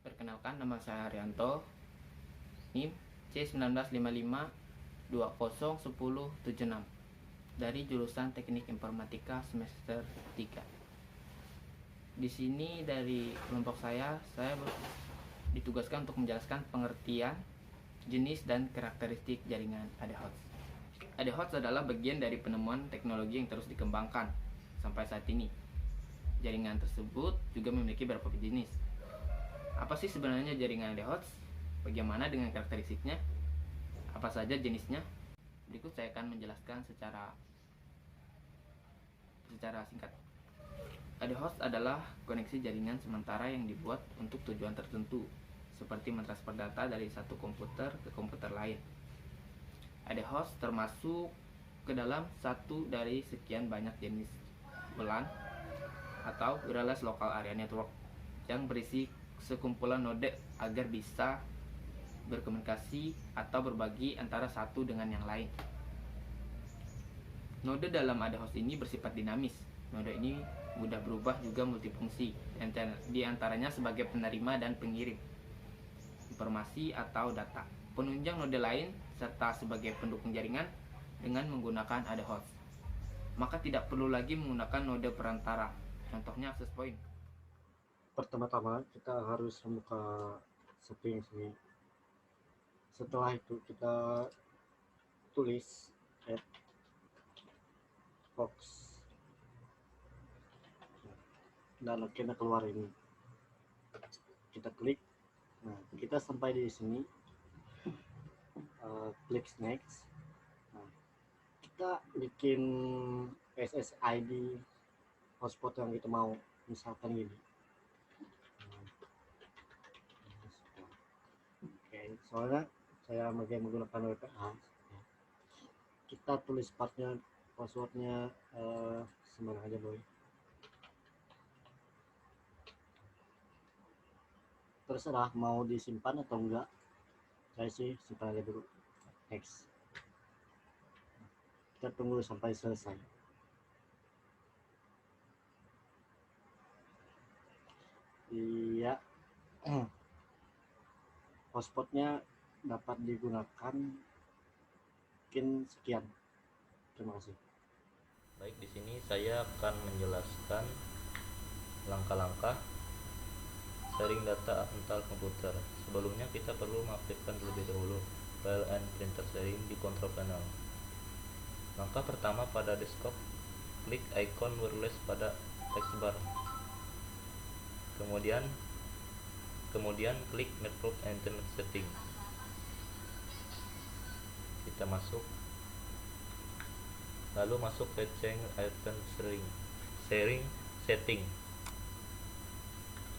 Perkenalkan, nama saya Haryanto, NIM C1955201076 dari jurusan Teknik Informatika semester 3. Di sini dari kelompok saya ditugaskan untuk menjelaskan pengertian, jenis dan karakteristik jaringan ADHOTS. ADHOTS adalah bagian dari penemuan teknologi yang terus dikembangkan sampai saat ini. Jaringan tersebut juga memiliki beberapa jenis. Apa sih sebenarnya jaringan ADHOTS? Bagaimana dengan karakteristiknya? Apa saja jenisnya? Berikut saya akan menjelaskan secara singkat. ADHOTS adalah koneksi jaringan sementara yang dibuat untuk tujuan tertentu, seperti mentransfer data dari satu komputer ke komputer lain. ADHOTS termasuk ke dalam satu dari sekian banyak jenis WLAN atau Wireless Local Area Network yang berisi sekumpulan node agar bisa berkomunikasi atau berbagi antara satu dengan yang lain. Node dalam ADHOTS ini bersifat dinamis. Node ini mudah berubah juga multifungsi, di antaranya sebagai penerima dan pengirim informasi atau data, penunjang node lain, serta sebagai pendukung jaringan dengan menggunakan ADHOTS. Maka tidak perlu lagi menggunakan node perantara, contohnya access point. Pertama-tama kita harus membuka setting sini. Setelah itu kita tulis add box dan kita keluar ini, kita klik. Nah, kita sampai di sini, klik next. Nah, kita bikin SSID hotspot yang kita mau, misalkan gini. Oke, soalnya saya menggunakan VPN. Kita tulis passwordnya semana aja boy. Terserah mau disimpan atau enggak, saya sih simpan aja dulu. Next, kita tunggu sampai selesai. Iya, hotspotnya dapat digunakan. Mungkin sekian, terima kasih. Baik, di sini saya akan menjelaskan langkah-langkah sharing data antar komputer. Sebelumnya kita perlu mengaktifkan terlebih dahulu file and printer sharing di control panel. Langkah pertama, pada desktop, klik icon wireless pada text bar. Kemudian klik network and internet setting. Kita masuk, lalu masuk ke change item sharing setting.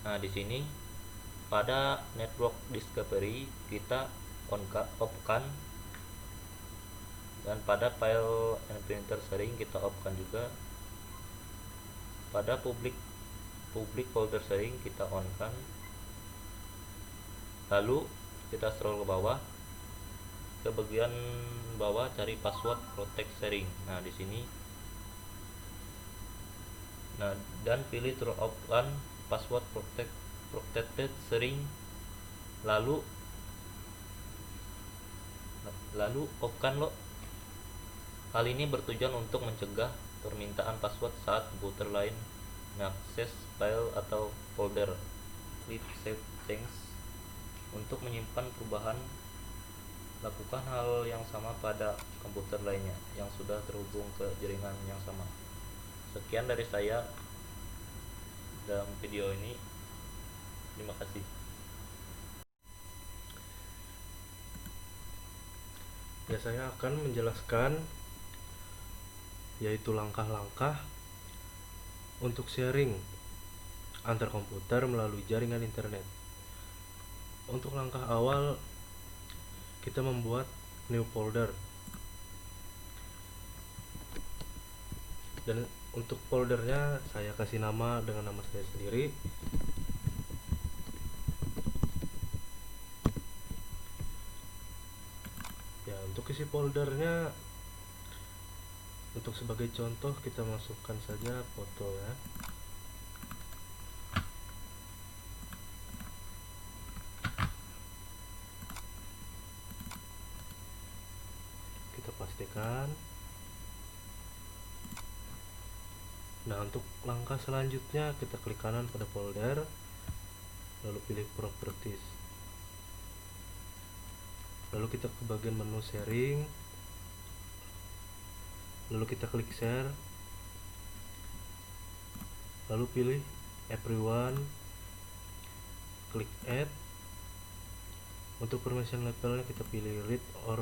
Nah, di sini pada network discovery kita off-kan, dan pada file and printer sharing kita off-kan juga. Pada public folder sharing kita on-kan. Lalu kita scroll ke bawah, ke bagian bawah cari password protect sharing. Nah, di sini. Nah, dan pilih turn off kan password protected sharing, lalu off kan lo. Hal ini bertujuan untuk mencegah permintaan password saat komputer lain mengakses file atau folder. Klik save change. Untuk menyimpan perubahan, lakukan hal yang sama pada komputer lainnya yang sudah terhubung ke jaringan yang sama. Sekian dari saya dalam video ini. Terima kasih. Ya, saya akan menjelaskan yaitu langkah-langkah untuk sharing antar komputer melalui jaringan internet. Untuk langkah awal, kita membuat new folder. Dan untuk foldernya saya kasih nama dengan nama saya sendiri. Ya, untuk isi foldernya, untuk sebagai contoh kita masukkan saja foto ya. aktifkan. Nah, untuk langkah selanjutnya kita klik kanan pada folder, lalu pilih properties, lalu kita ke bagian menu sharing, lalu kita klik share, lalu pilih everyone, klik add. Untuk permission levelnya kita pilih read or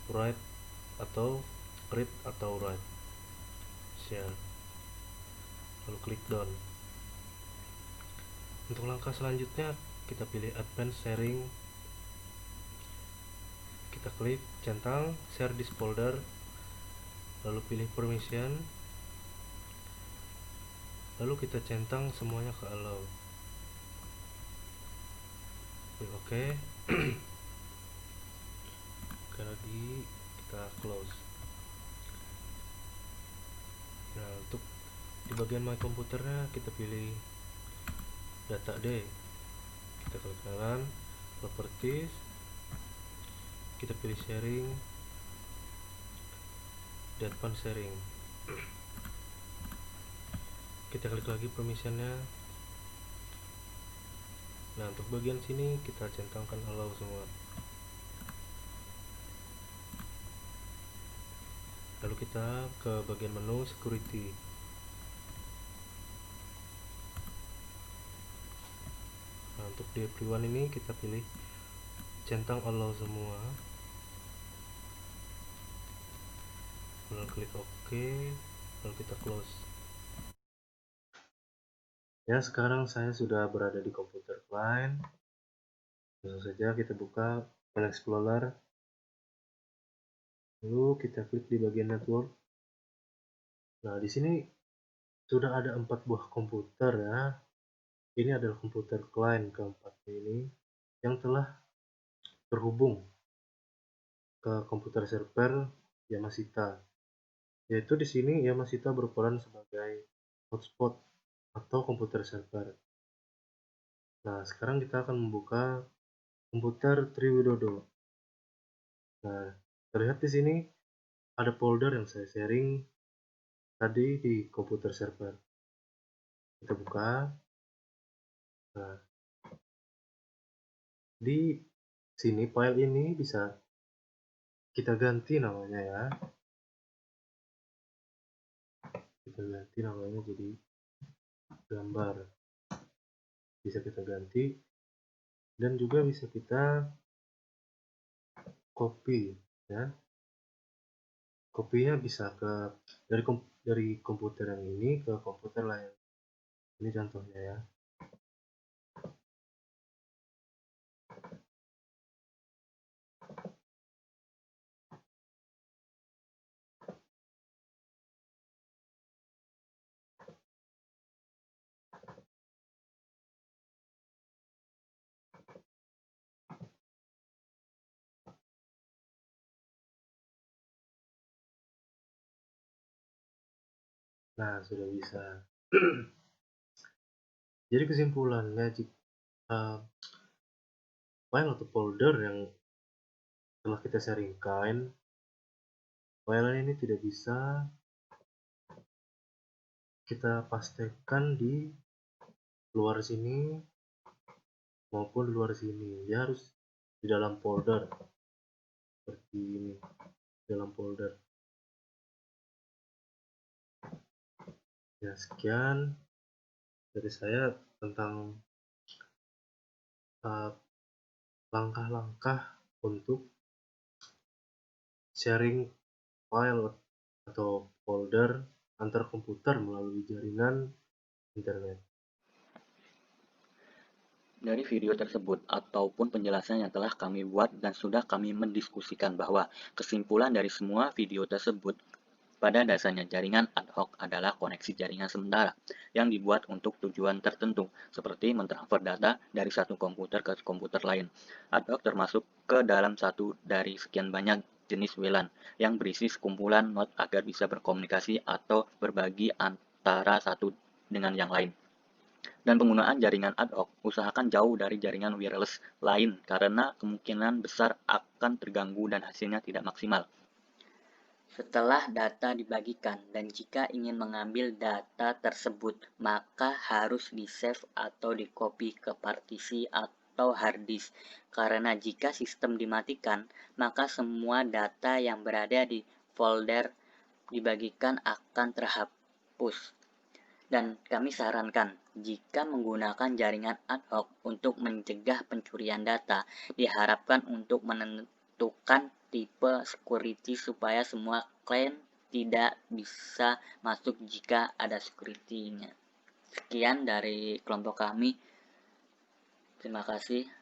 write atau read atau write, share, lalu klik done. Untuk langkah selanjutnya kita pilih advanced sharing, kita klik centang share this folder, lalu pilih permission, lalu kita centang semuanya ke allow, klik OK. Oke, lagi kita close. Nah, untuk di bagian my komputernya kita pilih data D, kita klik kanan properties, kita pilih sharing, advanced sharing, kita klik lagi permissionnya. Nah, untuk bagian sini kita centangkan allow semua, lalu kita ke bagian menu security. Nah, untuk di everyone ini kita pilih centang allow semua, lalu klik OK, lalu kita close. Ya, sekarang saya sudah berada di komputer client. Langsung saja kita buka File Explorer, lalu kita klik di bagian network. Nah, di sini sudah ada 4 buah komputer ya. Ini adalah komputer client keempat ini yang telah terhubung ke komputer server Yamashita. Yaitu di sini Yamashita berperan sebagai hotspot atau komputer server. Nah, sekarang kita akan membuka komputer Triwidodo. Nah, terlihat di sini ada folder yang saya sharing tadi di komputer server. Kita buka. Nah, di sini file ini bisa kita ganti namanya ya. Kita ganti namanya jadi gambar. Bisa kita ganti dan juga bisa kita copy ya. Kopinya bisa ke dari komputer yang ini ke komputer lain. Ini contohnya ya. Nah, sudah bisa. Jadi kesimpulannya, jika file atau folder yang telah kita sharingkan, file ini tidak bisa kita pastikan di luar sini maupun di luar sini. Dia harus di dalam folder seperti ini, dalam folder. Ya, sekian dari saya tentang langkah-langkah untuk sharing file atau folder antar komputer melalui jaringan internet. Dari video tersebut ataupun penjelasan yang telah kami buat dan sudah kami mendiskusikan bahwa kesimpulan dari semua video tersebut pada dasarnya jaringan ad hoc adalah koneksi jaringan sementara yang dibuat untuk tujuan tertentu seperti mentransfer data dari satu komputer ke komputer lain. Ad hoc termasuk ke dalam satu dari sekian banyak jenis WLAN yang berisi sekumpulan node agar bisa berkomunikasi atau berbagi antara satu dengan yang lain. Dan penggunaan jaringan ad hoc, usahakan jauh dari jaringan wireless lain karena kemungkinan besar akan terganggu dan hasilnya tidak maksimal. Setelah data dibagikan dan jika ingin mengambil data tersebut, maka harus di-save atau di-copy ke partisi atau hard disk. Karena jika sistem dimatikan, maka semua data yang berada di folder dibagikan akan terhapus. Dan kami sarankan, jika menggunakan jaringan ad hoc untuk mencegah pencurian data, diharapkan untuk menentukan tipe security supaya semua klien tidak bisa masuk jika ada security-nya. Sekian dari kelompok kami. Terima kasih.